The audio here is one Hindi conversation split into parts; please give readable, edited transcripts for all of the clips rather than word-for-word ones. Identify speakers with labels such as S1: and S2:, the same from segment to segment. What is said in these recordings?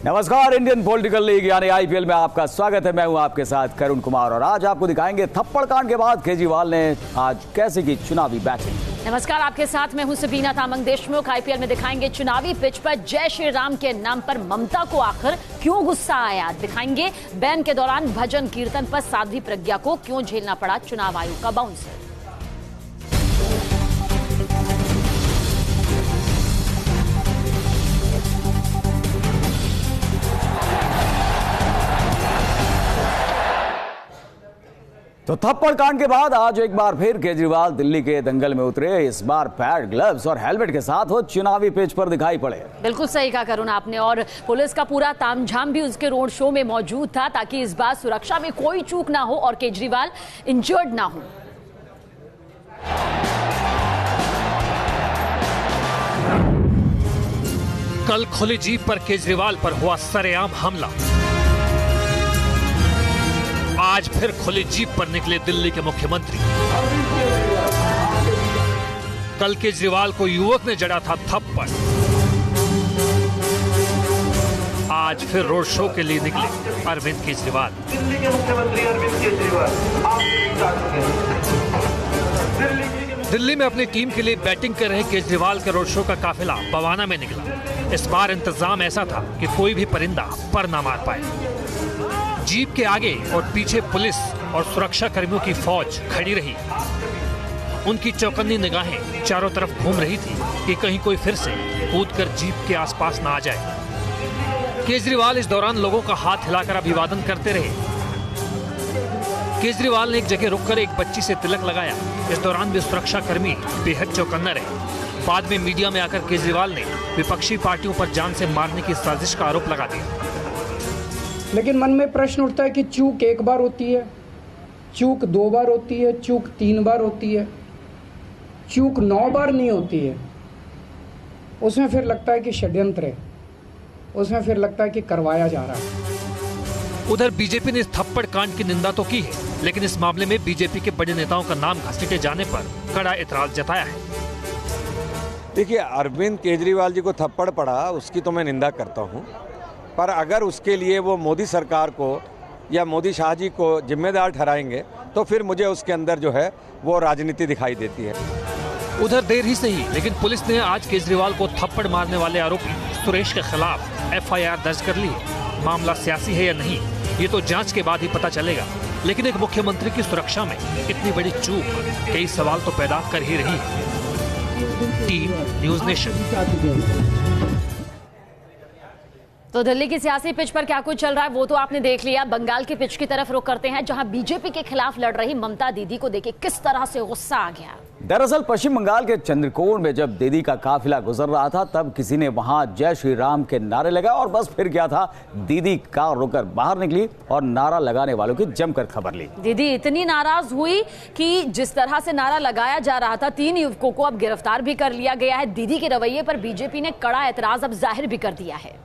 S1: नमस्कार, इंडियन पॉलिटिकल लीग यानी आईपीएल में आपका स्वागत है। मैं हूं आपके साथ करुण कुमार और आज आपको दिखाएंगे थप्पड़ कांड के बाद केजरीवाल ने आज कैसे की चुनावी बैटिंग।
S2: नमस्कार, आपके साथ मैं हूं सबीना तामंग देशमुख। आईपीएल में दिखाएंगे चुनावी पिच पर जय श्री राम के नाम पर ममता को आखिर क्यों गुस्सा आया। दिखाएंगे बैन के दौरान भजन कीर्तन पर साध्वी प्रज्ञा को क्यों झेलना पड़ा चुनाव आयोग का बाउंसर।
S1: तो थप्पड़ कांड के बाद आज एक बार फिर केजरीवाल दिल्ली के दंगल में उतरे। इस बार पैड, ग्लव्स और हेलमेट के साथ वो चुनावी पिच पर दिखाई पड़े।
S2: बिल्कुल सही कहा करुण आपने, और पुलिस का पूरा तामझाम भी उसके रोड शो में मौजूद था ताकि इस बार सुरक्षा में कोई चूक ना हो और केजरीवाल इंजर्ड ना हो।
S3: कल खुली जीप पर केजरीवाल पर हुआ सरेआम हमला। आज फिर खुली जीप पर निकले दिल्ली के मुख्यमंत्री। कल केजरीवाल को युवक ने जड़ा था थप्पड़। आज फिर रोड शो के लिए निकले अरविंद केजरीवाल।
S4: दिल्ली के मुख्यमंत्री अरविंद केजरीवाल
S3: दिल्ली में अपनी टीम के लिए बैटिंग कर रहे केजरीवाल के रोड शो का काफिला बवाना में निकला। इस बार इंतजाम ऐसा था कि कोई भी परिंदा पर ना मार पाए। जीप के आगे और पीछे पुलिस और सुरक्षा कर्मियों की फौज खड़ी रही। उनकी चौकन्नी निगाहें चारों तरफ घूम रही थी कि कहीं कोई फिर से कूदकर जीप के आसपास ना आ जाए। केजरीवाल इस दौरान लोगों का हाथ हिलाकर अभिवादन करते रहे। केजरीवाल ने एक जगह रुककर एक बच्ची से तिलक लगाया। इस दौरान भी सुरक्षा कर्मी बेहद चौकन्ना रहे। बाद में मीडिया में आकर केजरीवाल ने विपक्षी पार्टियों पर जान से मारने की साजिश का आरोप लगा दिया।
S5: लेकिन मन में प्रश्न उठता है कि चूक एक बार होती है, चूक 2 बार होती है, चूक 3 बार होती है, चूक 9 बार नहीं होती है। उसमें फिर लगता है कि षड्यंत्र है, उसमें फिर लगता है कि करवाया जा रहा है।
S3: उधर बीजेपी ने इस थप्पड़ कांड की निंदा तो की है, लेकिन इस मामले में बीजेपी के बड़े नेताओं का नाम घसीटे जाने पर कड़ा एतराज जताया है।
S6: देखिए, अरविंद केजरीवाल जी को थप्पड़ पड़ा उसकी तो मैं निंदा करता हूँ, पर अगर उसके लिए वो मोदी सरकार को या मोदी शाह जी को जिम्मेदार ठहराएंगे तो फिर मुझे उसके अंदर जो है वो राजनीति दिखाई देती है।
S3: उधर देर ही सही, लेकिन पुलिस ने आज केजरीवाल को थप्पड़ मारने वाले आरोपी सुरेश के खिलाफ एफआईआर दर्ज कर ली है। मामला सियासी है या नहीं, ये तो जांच के बाद ही पता चलेगा। लेकिन एक मुख्यमंत्री की सुरक्षा में इतनी बड़ी चूक कई सवाल तो पैदा कर ही रही है। Team news nation.
S2: तो दिल्ली की सियासी पिच पर क्या कुछ चल रहा है वो तो आपने देख लिया। बंगाल की पिच की तरफ रुख करते हैं, जहां बीजेपी के खिलाफ लड़ रही ममता दीदी को देखे किस तरह से गुस्सा आ गया।
S1: दरअसल पश्चिम बंगाल के चंद्रकोण में जब दीदी का काफिला गुजर रहा था तब किसी ने वहां जय श्री राम के नारे लगाए और बस फिर क्या था, दीदी कार रोकर बाहर निकली और नारा लगाने वालों की जमकर खबर ली।
S2: दीदी इतनी नाराज हुई कि जिस तरह से नारा लगाया जा रहा था, 3 युवकों को अब गिरफ्तार भी कर लिया गया है। दीदी के रवैये पर बीजेपी ने कड़ा एतराज अब जाहिर भी कर दिया है।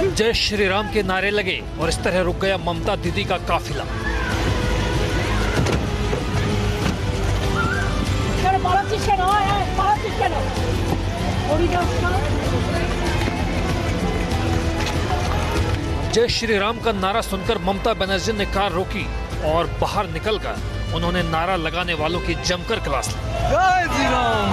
S3: जय श्री राम के नारे लगे और इस तरह रुक गया ममता दीदी का काफिला। जय श्री राम का नारा सुनकर ममता बनर्जी ने कार रोकी और बाहर निकलकर उन्होंने नारा लगाने वालों की जमकर क्लास ली। जय श्री राम।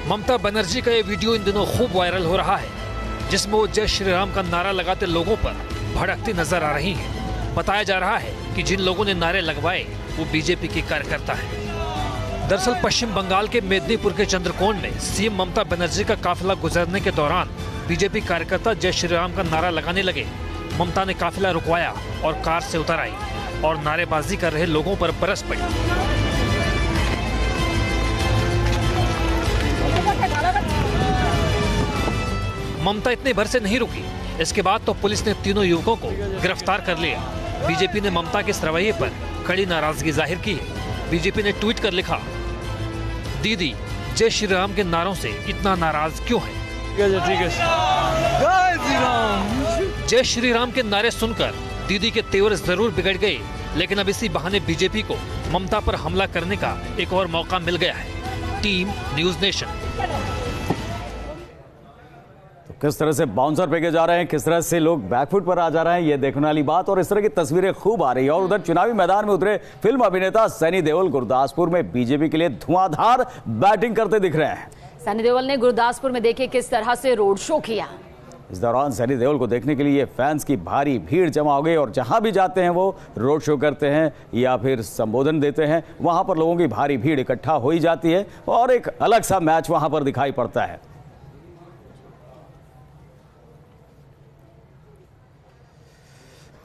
S3: ममता बनर्जी का ये वीडियो इन दिनों खूब वायरल हो रहा है, जिसमें वो जय श्री राम का नारा लगाते लोगों पर भड़कती नजर आ रही हैं। बताया जा रहा है कि जिन लोगों ने नारे लगवाए वो बीजेपी के कार्यकर्ता हैं। दरअसल पश्चिम बंगाल के मेदिनीपुर के चंद्रकोण में सीएम ममता बनर्जी का काफिला गुजरने के दौरान बीजेपी कार्यकर्ता जय श्री राम का नारा लगाने लगे। ममता ने काफिला रुकवाया और कार से उतर आई और नारेबाजी कर रहे लोगों पर बरस पड़ी। ममता इतने भर से नहीं रुकी। इसके बाद तो पुलिस ने तीनों युवकों को गिरफ्तार कर लिया। बीजेपी ने ममता के इस रवैये पर कड़ी नाराजगी जाहिर की है। बीजेपी ने ट्वीट कर लिखा, दीदी जय श्री राम के नारों से इतना नाराज क्यों है? जय श्री राम के नारे सुनकर दीदी के तेवर जरूर बिगड़ गए, लेकिन अब इसी बहाने बीजेपी को ममता पर हमला करने का एक और मौका मिल गया है। Team news nation.
S1: तो किस तरह से बाउंसर फेंके जा रहे हैं, किस तरह से लोग बैकफुट पर आ जा रहे हैं, ये देखने वाली बात। और इस तरह की तस्वीरें खूब आ रही है। और उधर चुनावी मैदान में उतरे फिल्म अभिनेता सनी देओल गुरदासपुर में बीजेपी के लिए धुआंधार बैटिंग करते दिख रहे हैं।
S2: सनी देओल ने गुरदासपुर में देखिए किस तरह से रोड शो किया।
S1: इस दौरान सनी देओल को देखने के लिए फैंस की भारी भीड़ जमा हो गई और जहां भी जाते हैं वो रोड शो करते हैं या फिर संबोधन देते हैं, वहां पर लोगों की भारी भीड़ इकट्ठा हो ही जाती है और एक अलग सा मैच वहां पर दिखाई पड़ता है।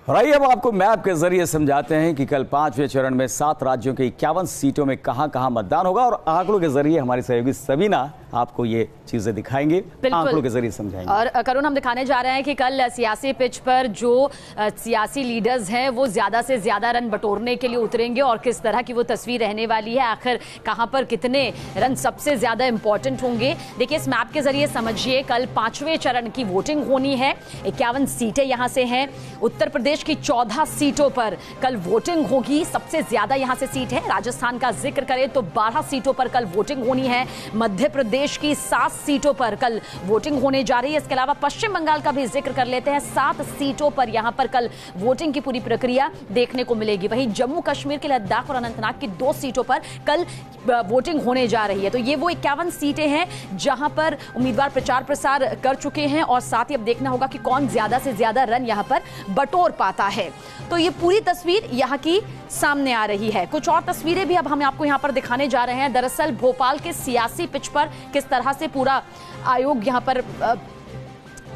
S1: और आइए अब आपको मैप के जरिए समझाते हैं कि कल 5वें चरण में 7 राज्यों के 51 सीटों में कहां-कहां मतदान होगा। और आंकड़ों के जरिए हमारी सहयोगी सबीना आपको ये चीजें दिखाएंगे, आंकड़ों के जरिए समझाएंगे।
S2: और करुण, हम दिखाने जा रहे हैं कि कल सियासी पिच पर जो सियासी लीडर्स हैं वो ज्यादा से ज्यादा रन बटोरने के लिए उतरेंगे और किस तरह की वो तस्वीर रहने वाली है। आखिर कहां पर कितने रन सबसे ज्यादा इंपॉर्टेंट होंगे, देखिए इस मैप के जरिए समझिए। कल 5वें चरण की वोटिंग होनी है। 51 सीटें यहां से हैं। उत्तर प्रदेश की 14 सीटों पर कल वोटिंग होगी। सबसे ज्यादा यहां से सीट है। राजस्थान का जिक्र करें तो 12 सीटों पर कल वोटिंग होनी है। मध्य प्रदेश की 7 सीटों पर कल वोटिंग होने जा रही है। इसके अलावा पश्चिम बंगाल का भी जिक्र कर लेते हैं। 7 सीटों पर यहां पर कल वोटिंग की पूरी प्रक्रिया देखने को मिलेगी। वहीं जम्मू कश्मीर के लद्दाख और अनंतनाग की 2 सीटों पर कल वोटिंग होने जा रही है। तो ये वो 51 सीटें हैं जहां पर उम्मीदवार प्रचार प्रसार कर चुके हैं और साथ ही अब देखना होगा कि कौन ज्यादा से ज्यादा रन यहां पर बटोर पाता है। तो ये पूरी तस्वीर यहां की सामने आ रही है। कुछ और तस्वीरें भी अब हम आपको यहां पर दिखाने जा रहे हैं। दरअसल भोपाल के सियासी पिच पर किस तरह से पूरा आयोग यहां पर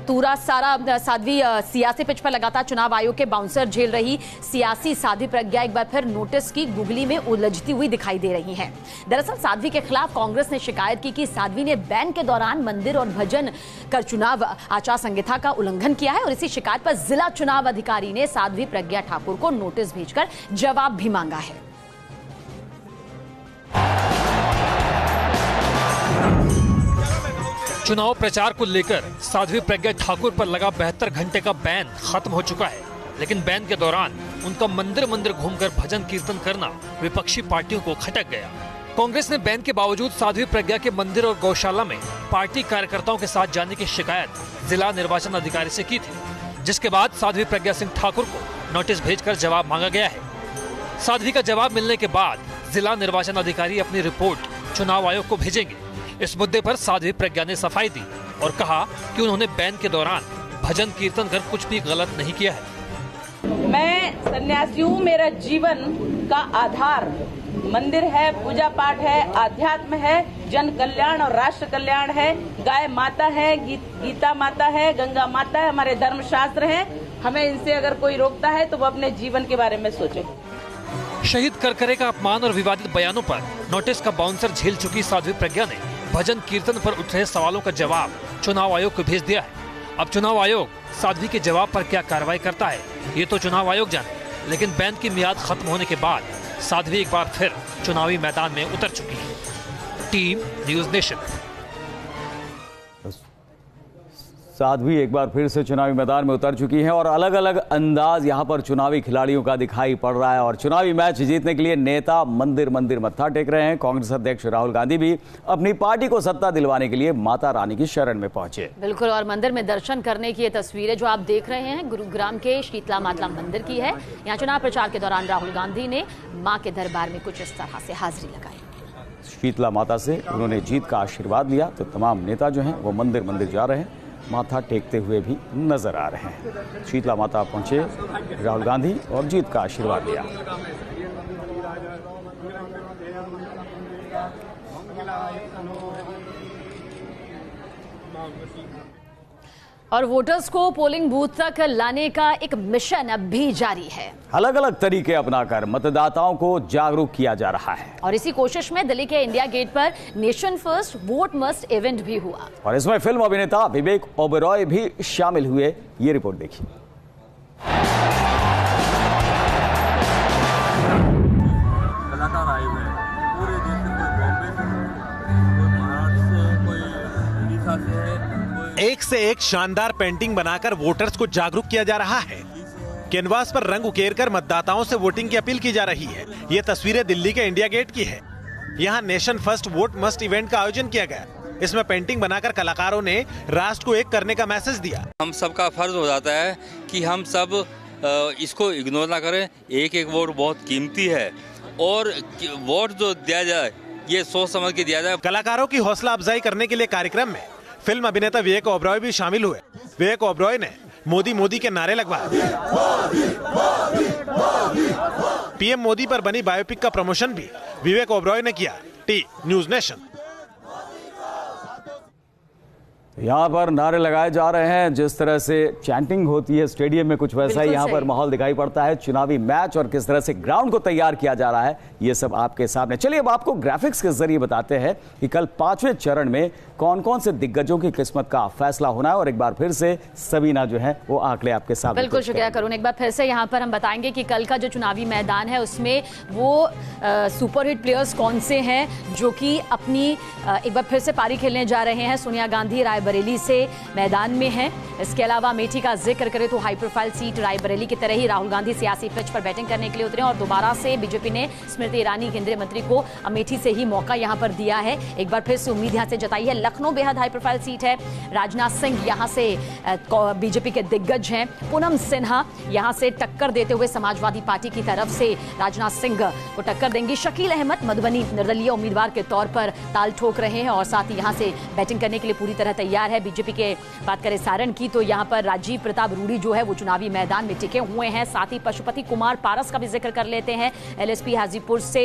S2: पूरा सारा साध्वी सियासी पिच पर लगातार चुनाव आयोग के बाउंसर झेल रही सियासी साध्वी प्रज्ञा एक बार फिर नोटिस की गुगली में उलझती हुई दिखाई दे रही हैं। दरअसल साध्वी के खिलाफ कांग्रेस ने शिकायत की कि साध्वी ने बैन के दौरान मंदिर और भजन कर चुनाव आचार संहिता का उल्लंघन किया है और इसी शिकायत पर जिला चुनाव अधिकारी ने साध्वी प्रज्ञा ठाकुर को नोटिस भेजकर जवाब भी मांगा है।
S3: चुनाव प्रचार को लेकर साध्वी प्रज्ञा ठाकुर पर लगा 72 घंटे का बैन खत्म हो चुका है, लेकिन बैन के दौरान उनका मंदिर मंदिर घूमकर भजन कीर्तन करना विपक्षी पार्टियों को खटक गया। कांग्रेस ने बैन के बावजूद साध्वी प्रज्ञा के मंदिर और गौशाला में पार्टी कार्यकर्ताओं के साथ जाने की शिकायत जिला निर्वाचन अधिकारी से की थी, जिसके बाद साध्वी प्रज्ञा सिंह ठाकुर को नोटिस भेजकर जवाब मांगा गया है। साध्वी का जवाब मिलने के बाद जिला निर्वाचन अधिकारी अपनी रिपोर्ट चुनाव आयोग को भेजेंगे। इस मुद्दे पर साध्वी प्रज्ञा ने सफाई दी और कहा कि उन्होंने बैन के दौरान भजन कीर्तन कर कुछ भी गलत नहीं किया है।
S7: मैं सन्यासी हूँ। मेरा जीवन का आधार मंदिर है, पूजा पाठ है, आध्यात्म है, जन कल्याण और राष्ट्र कल्याण है। गाय माता है, गीता माता है, गंगा माता है, हमारे धर्मशास्त्र हैं। हमें इनसे अगर कोई रोकता है तो वो अपने जीवन के बारे में सोचे।
S3: शहीद करकरे का अपमान और विवादित बयानों पर नोटिस का बाउंसर झेल चुकी साध्वी प्रज्ञा ने भजन कीर्तन पर उठ रहे सवालों का जवाब चुनाव आयोग को भेज दिया है। अब चुनाव आयोग साध्वी के जवाब पर क्या कार्रवाई करता है ये तो चुनाव आयोग जाने, लेकिन बैन की मियाद खत्म होने के बाद साध्वी एक बार फिर चुनावी मैदान में उतर चुकी है। Team news nation.
S1: साध्वी एक बार फिर से चुनावी मैदान में उतर चुकी हैं और अलग अलग अंदाज यहां पर चुनावी खिलाड़ियों का दिखाई पड़ रहा है। और चुनावी मैच जीतने के लिए नेता मंदिर मंदिर मत्था टेक रहे हैं। कांग्रेस अध्यक्ष राहुल गांधी भी अपनी पार्टी को सत्ता दिलवाने के लिए माता रानी की शरण में पहुंचे।
S2: बिल्कुल, और मंदिर में दर्शन करने की ये तस्वीरें जो आप देख रहे हैं गुरुग्राम के शीतला माता मंदिर की है। यहाँ चुनाव प्रचार के दौरान राहुल गांधी ने माँ के दरबार में कुछ इस तरह से हाजिरी लगाई।
S1: शीतला माता से उन्होंने जीत का आशीर्वाद लिया तो तमाम नेता जो हैं वो मंदिर मंदिर जा रहे हैं, माथा टेकते हुए भी नजर आ रहे हैं। शीतला माता पहुंचे राहुल गांधी और जीत का आशीर्वाद लिया।
S2: और वोटर्स को पोलिंग बूथ तक लाने का एक मिशन अब भी जारी है।
S1: अलग अलग तरीके अपनाकर मतदाताओं को जागरूक किया जा रहा है
S2: और इसी कोशिश में दिल्ली के इंडिया गेट पर nation first vote must event भी हुआ
S1: और इसमें फिल्म अभिनेता विवेक ओबेरॉय भी शामिल हुए। ये रिपोर्ट देखिए।
S8: कलाकार आए हुए हैं पूरे देश से, कोई बॉम्बे से, कोई महाराष्ट्र से, कोई उड़ीसा से है, कोई
S9: एक से एक शानदार पेंटिंग बनाकर वोटर्स को जागरूक किया जा रहा है। कैनवास पर रंग उकेरकर मतदाताओं से वोटिंग की अपील की जा रही है। ये तस्वीरें दिल्ली के इंडिया गेट की है। यहाँ nation first vote must event का आयोजन किया गया। इसमें पेंटिंग बनाकर कलाकारों ने राष्ट्र को एक करने का मैसेज दिया।
S8: हम सबका फर्ज हो जाता है कि हम सब इसको इग्नोर ना करें। एक एक वोट बहुत कीमती है और वोट जो दिया जाए ये सोच समझ के दिया जाए।
S9: कलाकारों की हौसला अफजाई करने के लिए कार्यक्रम में फिल्म अभिनेता विवेक ओबरॉय भी शामिल हुए। विवेक ओबरॉय ने मोदी मोदी के नारे लगवाए। पीएम मोदी पर बनी बायोपिक का प्रमोशन भी विवेक ओबरॉय ने किया। T news nation.
S1: यहाँ पर नारे लगाए जा रहे हैं, जिस तरह से चैंटिंग होती है स्टेडियम में, कुछ वैसा ही यहाँ पर माहौल दिखाई पड़ता है। चुनावी मैच और किस तरह से ग्राउंड को तैयार किया जा रहा है, ये सब आपके सामने। चलिए अब आपको ग्राफिक्स के जरिए बताते हैं कि कल 5वें चरण में कौन कौन से दिग्गजों की किस्मत का फैसला होना है। और एक बार फिर से सबीना जो है वो आंकड़े आपके सामने।
S2: बिल्कुल शुक्रिया करुण। एक बार फिर से यहाँ पर हम बताएंगे कि कल का जो चुनावी मैदान है उसमें वो सुपरहिट प्लेयर्स कौन से हैं जो कि अपनी एक बार फिर से पारी खेलने जा रहे हैं। सोनिया गांधी रायबरेली से मैदान में है। इसके अलावा अमेठी का जिक्र करें तो हाई प्रोफाइल सीट रायबरेली की तरह ही राहुल गांधी सियासी पिच पर बैटिंग करने के लिए उतरे और दोबारा से बीजेपी ने स्मृति ईरानी केंद्रीय मंत्री को अमेठी से ही मौका यहां पर दिया है। एक बार फिर से उम्मीद यहां से जताई है। लखनऊ बेहद हाई प्रोफाइल सीट है। राजनाथ सिंह यहां से बीजेपी के दिग्गज हैं। पूनम सिन्हा यहां से टक्कर देते हुए समाजवादी पार्टी की तरफ से राजनाथ सिंह को टक्कर देंगी। शकील अहमद मधुबनी निर्दलीय उम्मीदवार के तौर पर ताल ठोक रहे हैं और साथ ही यहां से बैटिंग करने के लिए पूरी तरह तैयार है। बीजेपी के बात करें सारण की तो यहां पर राजीव प्रताप रूडी जो है वो चुनावी मैदान में टिके हुए हैं। साथ ही पशुपति कुमार पारस का भी जिक्र कर लेते हैं। एलएसपी हाजीपुर से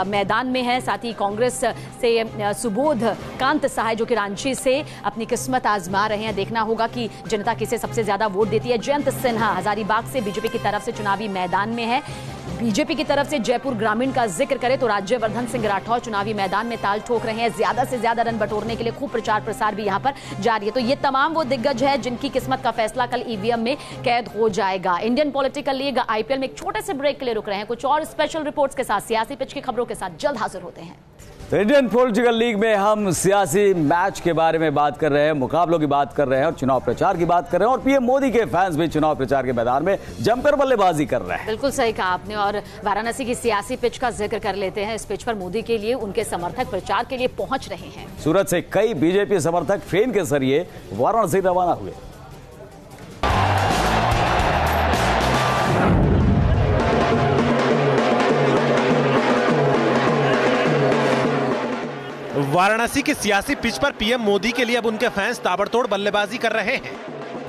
S2: मैदान में है। साथ ही कांग्रेस से सुबोध कांत सहाय जो कि रांची से अपनी किस्मत आजमा रहे हैं। देखना होगा कि जनता किसे सबसे ज्यादा वोट देती है। जयंत सिन्हा हजारीबाग से बीजेपी की तरफ से चुनावी मैदान में है। बीजेपी की तरफ से जयपुर ग्रामीण का जिक्र करें तो राज्यवर्धन सिंह राठौर चुनावी मैदान में ताल ठोक रहे हैं। ज्यादा से ज्यादा रन बटोरने के लिए खूब प्रचार प्रसार भी यहां पर जारी है। तो ये तमाम वो दिग्गज है जिनकी किस्मत का फैसला कल ईवीएम में कैद हो जाएगा। इंडियन पॉलिटिकल लीग आईपीएल में एक छोटे से ब्रेक के लिए रुक रहे हैं। कुछ और स्पेशल रिपोर्ट्स के साथ, सियासी पिच की खबरों के साथ जल्द हाजिर होते हैं।
S1: तो इंडियन पॉलिटिकल लीग में हम सियासी मैच के बारे में बात कर रहे हैं, मुकाबलों की बात कर रहे हैं और चुनाव प्रचार की बात कर रहे हैं। और पीएम मोदी के फैंस भी चुनाव प्रचार के मैदान में जमकर बल्लेबाजी कर रहे हैं।
S2: बिल्कुल सही कहा आपने। और वाराणसी की सियासी पिच का जिक्र कर लेते हैं। इस पिच पर मोदी के लिए उनके समर्थक प्रचार के लिए पहुंच रहे हैं।
S1: सूरत से कई बीजेपी समर्थक ट्रेन के जरिए वाराणसी रवाना हुए।
S9: वाराणसी की सियासी पिच पर पीएम मोदी के लिए अब उनके फैंस ताबड़तोड़ बल्लेबाजी कर रहे हैं।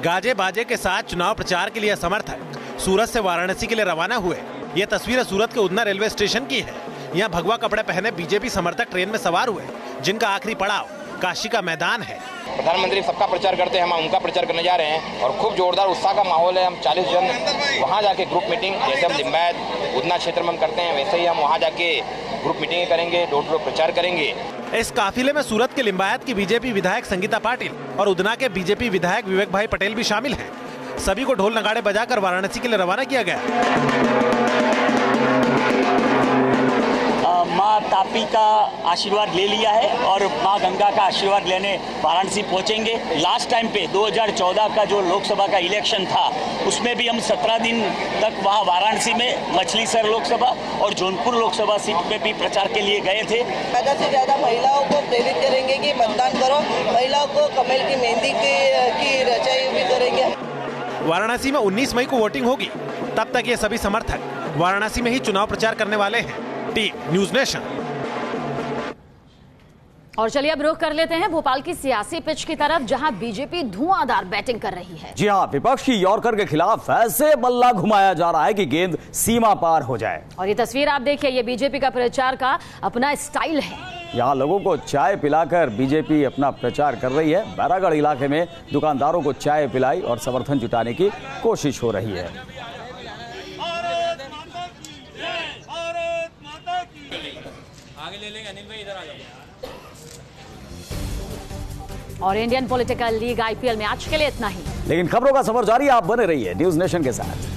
S9: गाजे बाजे के साथ चुनाव प्रचार के लिए समर्थक सूरत से वाराणसी के लिए रवाना हुए। ये तस्वीरें सूरत के उधना रेलवे स्टेशन की है। यहाँ भगवा कपड़े पहने बीजेपी समर्थक ट्रेन में सवार हुए, जिनका आखिरी पड़ाव काशी का मैदान है।
S10: प्रधानमंत्री सबका प्रचार करते हैं, हम उनका प्रचार करने जा रहे हैं और खूब जोरदार उत्साह का माहौल है। हम 40 जन वहाँ जाके ग्रुप मीटिंग, जैसे हम लिंबायत उधना क्षेत्र में हम करते हैं वैसे ही हम वहाँ जाके ग्रुप मीटिंग करेंगे, डोर टू डोर प्रचार करेंगे।
S9: इस काफिले में सूरत के लिंबायत की बीजेपी विधायक संगीता पाटिल और उधना के बीजेपी विधायक विवेक भाई पटेल भी शामिल हैं। सभी को ढोल नगाड़े बजाकर वाराणसी के लिए रवाना किया गया।
S11: माँ तापी का आशीर्वाद ले लिया है और माँ गंगा का आशीर्वाद लेने वाराणसी पहुंचेंगे। लास्ट टाइम पे 2014 का जो लोकसभा का इलेक्शन था उसमें भी हम 17 दिन तक वहाँ वाराणसी में मछलीशहर लोकसभा और जौनपुर लोकसभा सीट में भी प्रचार के लिए गए थे।
S12: ज़्यादा से ज़्यादा महिलाओं को प्रेरित करेंगे कि मतदान करो। महिलाओं को कमल की मेहंदी की रचाई भी करेंगे।
S9: वाराणसी में 19 मई को वोटिंग होगी। तब तक ये सभी समर्थक वाराणसी में ही चुनाव प्रचार करने वाले हैं। T news nation.
S2: और चलिए अब रुख कर लेते हैं भोपाल की सियासी पिच की तरफ, जहां बीजेपी धुआंधार बैटिंग कर रही है।
S1: जी हां, विपक्षी यॉर्कर के खिलाफ ऐसे बल्ला घुमाया जा रहा है कि गेंद सीमा पार हो जाए।
S2: और ये तस्वीर आप देखिए, ये बीजेपी का प्रचार का अपना स्टाइल है।
S1: यहाँ लोगों को चाय पिलाकर बीजेपी अपना प्रचार कर रही है। बैरागढ़ इलाके में दुकानदारों को चाय पिलाई और समर्थन जुटाने की कोशिश हो रही है।
S8: आगे ले लेंगे अनिल भाई, इधर आ जाओ।
S2: और इंडियन पॉलिटिकल लीग आईपीएल में आज के लिए इतना ही।
S1: लेकिन खबरों का सफर जारी, आप बने रहिए न्यूज़ नेशन के साथ।